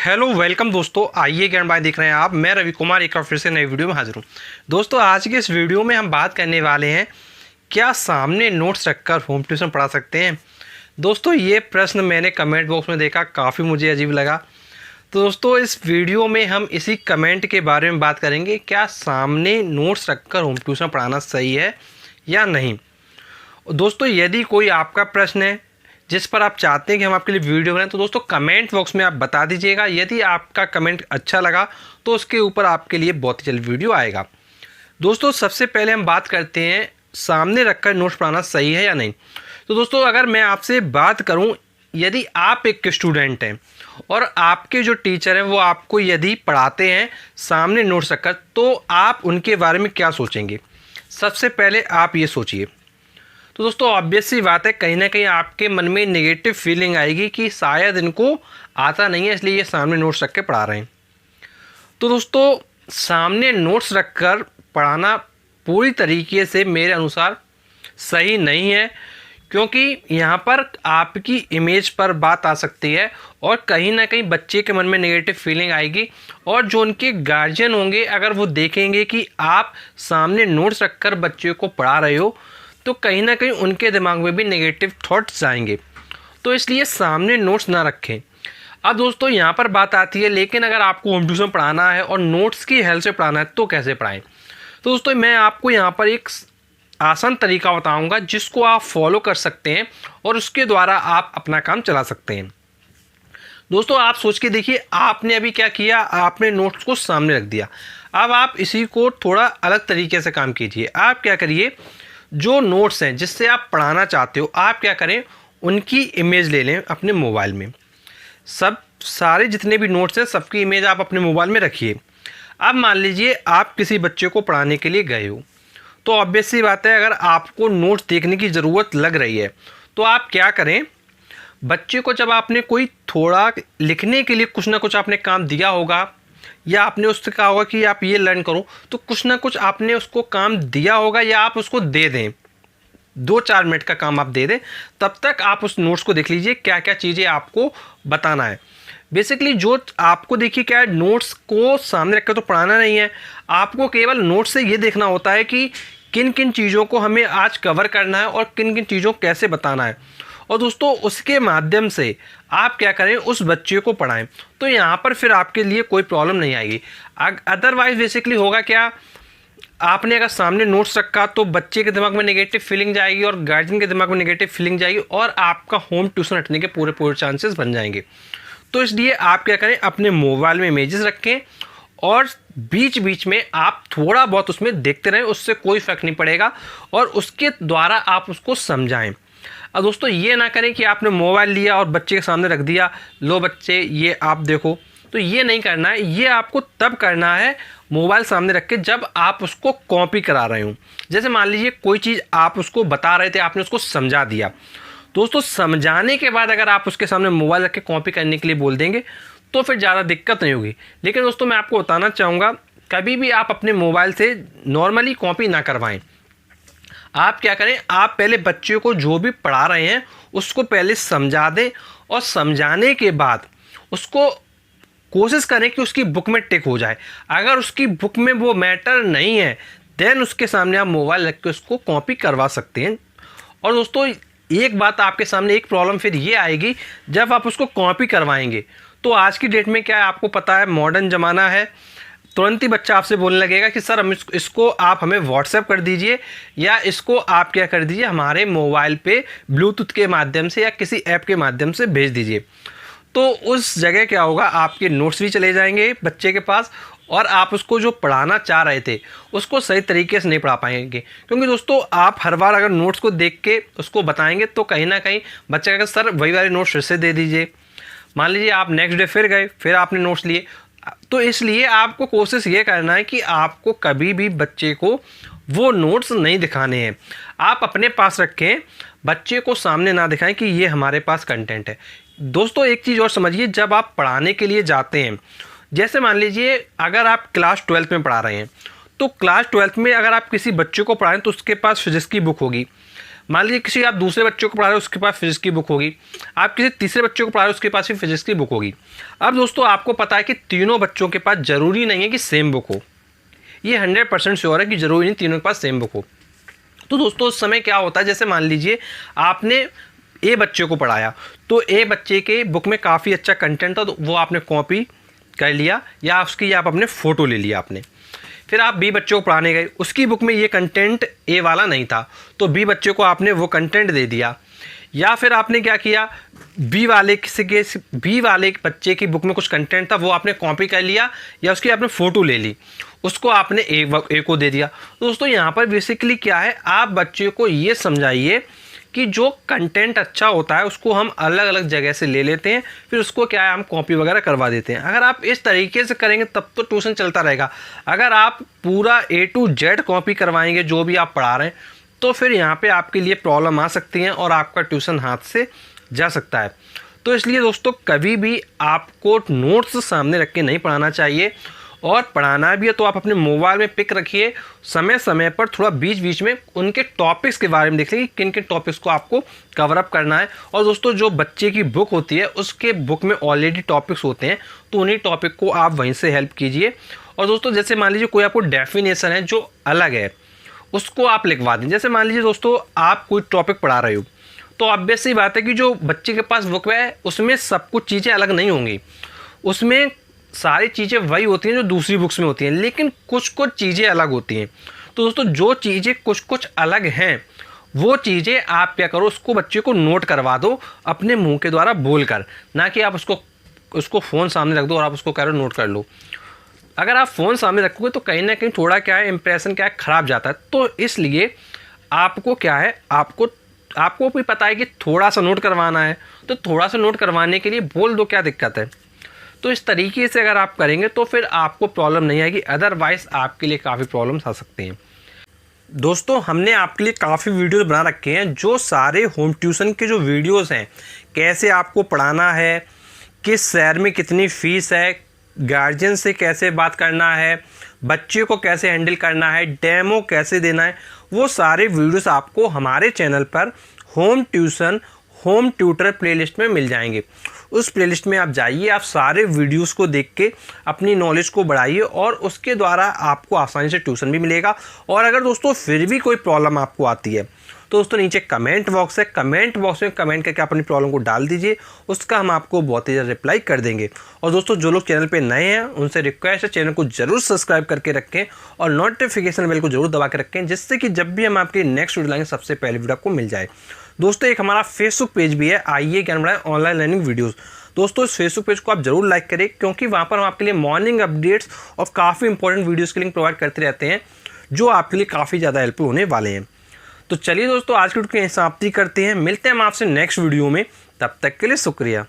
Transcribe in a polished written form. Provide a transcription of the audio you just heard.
Hello welcome दोस्तों, आइए ज्ञान बाय देख रहे हैं आप। मैं रवि कुमार एक बार फिर से नई वीडियो में हाजिर हूँ। दोस्तों आज के इस वीडियो में हम बात करने वाले हैं, क्या सामने नोट्स रखकर होम ट्यूशन पढ़ा सकते हैं। दोस्तों ये प्रश्न मैंने कमेंट बॉक्स में देखा, काफ़ी मुझे अजीब लगा। तो दोस्तों इस वीडियो में हम इसी कमेंट के बारे में बात करेंगे, क्या सामने नोट्स रखकर होम ट्यूशन पढ़ाना सही है या नहीं। दोस्तों यदि कोई आपका प्रश्न है जिस पर आप चाहते हैं कि हम आपके लिए वीडियो बनाएं, तो दोस्तों कमेंट बॉक्स में आप बता दीजिएगा। यदि आपका कमेंट अच्छा लगा तो उसके ऊपर आपके लिए बहुत ही जल्द वीडियो आएगा। दोस्तों सबसे पहले हम बात करते हैं, सामने रखकर नोट्स पढ़ाना सही है या नहीं। तो दोस्तों अगर मैं आपसे बात करूं, यदि आप एक स्टूडेंट हैं और आपके जो टीचर हैं वो आपको यदि पढ़ाते हैं सामने नोट्स रखकर, तो आप उनके बारे में क्या सोचेंगे। सबसे पहले आप ये सोचिए। तो दोस्तों ऑब्वियस सी बात है, कहीं ना कहीं आपके मन में नेगेटिव फीलिंग आएगी कि शायद इनको आता नहीं है इसलिए ये सामने नोट्स रख के पढ़ा रहे हैं। तो दोस्तों सामने नोट्स रखकर पढ़ाना पूरी तरीके से मेरे अनुसार सही नहीं है, क्योंकि यहाँ पर आपकी इमेज पर बात आ सकती है और कहीं ना कहीं बच्चे के मन में नेगेटिव फीलिंग आएगी। और जो उनके गार्जियन होंगे, अगर वो देखेंगे कि आप सामने नोट्स रखकर बच्चे को पढ़ा रहे हो, तो कहीं ना कहीं उनके दिमाग में भी नेगेटिव थॉट्स आएंगे। तो इसलिए सामने नोट्स ना रखें। अब दोस्तों यहाँ पर बात आती है, लेकिन अगर आपको होम ट्यूशन पढ़ाना है और नोट्स की हेल्प से पढ़ाना है तो कैसे पढ़ाएं। तो दोस्तों मैं आपको यहाँ पर एक आसान तरीका बताऊँगा जिसको आप फॉलो कर सकते हैं और उसके द्वारा आप अपना काम चला सकते हैं। दोस्तों आप सोच के देखिए, आपने अभी क्या किया, आपने नोट्स को सामने रख दिया। अब आप इसी को थोड़ा अलग तरीके से काम कीजिए। आप क्या करिए, जो नोट्स हैं जिससे आप पढ़ाना चाहते हो, आप क्या करें, उनकी इमेज ले लें अपने मोबाइल में। सारे जितने भी नोट्स हैं सबकी इमेज आप अपने मोबाइल में रखिए। अब मान लीजिए आप किसी बच्चे को पढ़ाने के लिए गए हो, तो ऑब्वियस सी बात है, अगर आपको नोट्स देखने की ज़रूरत लग रही है तो आप क्या करें, बच्चे को जब आपने कोई थोड़ा लिखने के लिए कुछ ना कुछ आपने काम दिया होगा या आपने उससे कहा होगा कि आप ये लर्न करो, तो कुछ ना कुछ आपने उसको काम दिया होगा या आप उसको दे दें। 2-4 मिनट का काम आप दे दें, तब तक आप उस नोट्स को देख लीजिए क्या क्या चीज़ें आपको बताना है। बेसिकली जो आपको देखिए क्या है, नोट्स को सामने रखकर तो पढ़ाना नहीं है, आपको केवल नोट्स से ये देखना होता है कि किन किन चीज़ों को हमें आज कवर करना है और किन किन चीज़ों को कैसे बताना है। और दोस्तों उसके माध्यम से आप क्या करें, उस बच्चे को पढ़ाएं। तो यहाँ पर फिर आपके लिए कोई प्रॉब्लम नहीं आएगी। अदरवाइज बेसिकली होगा क्या, आपने अगर सामने नोट्स रखा तो बच्चे के दिमाग में नेगेटिव फीलिंग जाएगी और गार्जियन के दिमाग में नेगेटिव फीलिंग जाएगी और आपका होम ट्यूशन हटने के पूरे चांसेस बन जाएंगे। तो इसलिए आप क्या करें, अपने मोबाइल में इमेजेस रखें और बीच बीच में आप थोड़ा बहुत उसमें देखते रहें, उससे कोई फर्क नहीं पड़ेगा और उसके द्वारा आप उसको समझाएं। अब दोस्तों ये ना करें कि आपने मोबाइल लिया और बच्चे के सामने रख दिया, लो बच्चे ये आप देखो। तो ये नहीं करना है, ये आपको तब करना है मोबाइल सामने रख के जब आप उसको कॉपी करा रहे हो। जैसे मान लीजिए कोई चीज़ आप उसको बता रहे थे, आपने उसको समझा दिया। दोस्तों समझाने के बाद अगर आप उसके सामने मोबाइल रख के कॉपी करने के लिए बोल देंगे तो फिर ज़्यादा दिक्कत नहीं होगी। लेकिन दोस्तों मैं आपको बताना चाहूँगा, कभी भी आप अपने मोबाइल से नॉर्मली कॉपी ना करवाएं। आप क्या करें, आप पहले बच्चे को जो भी पढ़ा रहे हैं उसको पहले समझा दें और समझाने के बाद उसको कोशिश करें कि उसकी बुक में टिक हो जाए। अगर उसकी बुक में वो मैटर नहीं है, देन उसके सामने आप मोबाइल रख के उसको कॉपी करवा सकते हैं। और दोस्तों एक बात आपके सामने, एक प्रॉब्लम फिर ये आएगी, जब आप उसको कॉपी करवाएंगे तो आज की डेट में क्या है, आपको पता है मॉडर्न ज़माना है, तुरंत ही बच्चा आपसे बोलने लगेगा कि सर हम इसको आप हमें व्हाट्सएप कर दीजिए या इसको आप क्या कर दीजिए, हमारे मोबाइल पे ब्लूटूथ के माध्यम से या किसी ऐप के माध्यम से भेज दीजिए। तो उस जगह क्या होगा, आपके नोट्स भी चले जाएंगे बच्चे के पास और आप उसको जो पढ़ाना चाह रहे थे उसको सही तरीके से नहीं पढ़ा पाएंगे। क्योंकि दोस्तों आप हर बार अगर नोट्स को देख के उसको बताएंगे तो कहीं ना कहीं बच्चा कहेगा सर वही वाले नोट्स फिर से दे दीजिए। मान लीजिए आप नेक्स्ट डे फिर गए, फिर आपने नोट्स लिए। तो इसलिए आपको कोशिश ये करना है कि आपको कभी भी बच्चे को वो नोट्स नहीं दिखाने हैं, आप अपने पास रखें, बच्चे को सामने ना दिखाएं कि ये हमारे पास कंटेंट है। दोस्तों एक चीज़ और समझिए, जब आप पढ़ाने के लिए जाते हैं, जैसे मान लीजिए अगर आप क्लास 12 में पढ़ा रहे हैं, तो क्लास 12 में अगर आप किसी बच्चे को पढ़ाएं तो उसके पास फिजिक्स की बुक होगी। मान लीजिए किसी आप दूसरे बच्चों को पढ़ा रहे हो, उसके पास फिजिक्स की बुक होगी, आप किसी तीसरे बच्चों को पढ़ा रहे हो, उसके पास भी फिजिक्स की बुक होगी। अब दोस्तों आपको पता है कि तीनों बच्चों के पास ज़रूरी नहीं है कि सेम बुक हो, ये 100% श्योर है कि ज़रूरी नहीं तीनों के पास सेम बुक हो। तो दोस्तों उस समय क्या होता है, जैसे मान लीजिए आपने ए बच्चे को पढ़ाया, तो ए बच्चे के बुक में काफ़ी अच्छा कंटेंट था, तो वो आपने कॉपी कर लिया या उसकी आप अपने फ़ोटो ले लिया आपने। फिर आप बी बच्चे को पढ़ाने गए, उसकी बुक में ये कंटेंट ए वाला नहीं था, तो बी बच्चे को आपने वो कंटेंट दे दिया। या फिर आपने क्या किया, बी वाले बच्चे की बुक में कुछ कंटेंट था, वो आपने कॉपी कर लिया या उसकी आपने फ़ोटो ले ली, उसको आपने ए को दे दिया। तो दोस्तों यहाँ पर बेसिकली क्या है, आप बच्चे को ये समझाइए कि जो कंटेंट अच्छा होता है उसको हम अलग अलग जगह से ले लेते हैं, फिर उसको क्या है हम कॉपी वगैरह करवा देते हैं। अगर आप इस तरीके से करेंगे तब तो ट्यूशन चलता रहेगा। अगर आप पूरा A to Z कॉपी करवाएंगे जो भी आप पढ़ा रहे हैं, तो फिर यहाँ पे आपके लिए प्रॉब्लम आ सकती है और आपका ट्यूशन हाथ से जा सकता है। तो इसलिए दोस्तों कभी भी आपको नोट्स सामने रख के नहीं पढ़ाना चाहिए, और पढ़ाना भी है तो आप अपने मोबाइल में पिक रखिए, समय समय पर थोड़ा बीच बीच में उनके टॉपिक्स के बारे में देख लीजिए किन किन टॉपिक्स को आपको कवर अप करना है। और दोस्तों जो बच्चे की बुक होती है उसके बुक में ऑलरेडी टॉपिक्स होते हैं, तो उन्हीं टॉपिक को आप वहीं से हेल्प कीजिए। और दोस्तों जैसे मान लीजिए कोई आपको डेफिनेशन है जो अलग है, उसको आप लिखवा दें। जैसे मान लीजिए दोस्तों आप कोई टॉपिक पढ़ा रहे हो, तो ऑब्वियस सी बात है कि जो बच्चे के पास बुक है उसमें सब कुछ चीज़ें अलग नहीं होंगी, उसमें सारी चीज़ें वही होती हैं जो दूसरी बुक्स में होती हैं, लेकिन कुछ कुछ चीज़ें अलग होती हैं। तो दोस्तों जो चीज़ें कुछ कुछ अलग हैं, वो चीज़ें आप क्या करो, उसको बच्चे को नोट करवा दो अपने मुंह के द्वारा बोलकर, ना कि आप उसको फ़ोन सामने रख दो और आप उसको कह रहे हो नोट कर लो। अगर आप फ़ोन सामने रखोगे तो कहीं ना कहीं थोड़ा क्या है, इंप्रेशन क्या है, ख़राब जाता है। तो इसलिए आपको क्या है, आपको भी पता है कि थोड़ा सा नोट करवाना है, तो थोड़ा सा नोट करवाने के लिए बोल दो, क्या दिक्कत है। तो इस तरीके से अगर आप करेंगे तो फिर आपको प्रॉब्लम नहीं आएगी, अदरवाइज़ आपके लिए काफ़ी प्रॉब्लम्स आ सकती हैं। दोस्तों हमने आपके लिए काफ़ी वीडियोस बना रखे हैं, जो सारे होम ट्यूशन के जो वीडियोस हैं, कैसे आपको पढ़ाना है, किस शहर में कितनी फ़ीस है, गार्जियन से कैसे बात करना है, बच्चे को कैसे हैंडल करना है, डेमो कैसे देना है, वो सारे वीडियोस आपको हमारे चैनल पर होम ट्यूटर प्लेलिस्ट में मिल जाएंगे। उस प्लेलिस्ट में आप जाइए, आप सारे वीडियोस को देख के अपनी नॉलेज को बढ़ाइए, और उसके द्वारा आपको आसानी से ट्यूशन भी मिलेगा। और अगर दोस्तों फिर भी कोई प्रॉब्लम आपको आती है तो दोस्तों नीचे कमेंट बॉक्स है, कमेंट बॉक्स में कमेंट करके अपनी प्रॉब्लम को डाल दीजिए, उसका हम आपको बहुत ही जल्द रिप्लाई कर देंगे। और दोस्तों जो लोग चैनल पे नए हैं उनसे रिक्वेस्ट है, चैनल को जरूर सब्सक्राइब करके रखें और नोटिफिकेशन बेल को जरूर दबा के रखें, जिससे कि जब भी हम आपके नेक्स्ट वीडियो लाएंगे सबसे पहले वीडियो आपको मिल जाए। दोस्तों एक हमारा फेसबुक पेज भी है, आइए ज्ञान बढ़ाएं ऑनलाइन लर्निंग वीडियोस। दोस्तों इस फेसबुक पेज को आप जरूर लाइक करें, क्योंकि वहाँ पर हम आपके लिए मॉर्निंग अपडेट्स और काफ़ी इंपॉर्टेंट वीडियोस के लिंक प्रोवाइड करते रहते हैं, जो आपके लिए काफ़ी ज़्यादा हेल्पफुल होने वाले हैं। तो चलिए दोस्तों आज की वीडियो की समाप्ति करते हैं, मिलते हैं हम आपसे नेक्स्ट वीडियो में, तब तक के लिए शुक्रिया।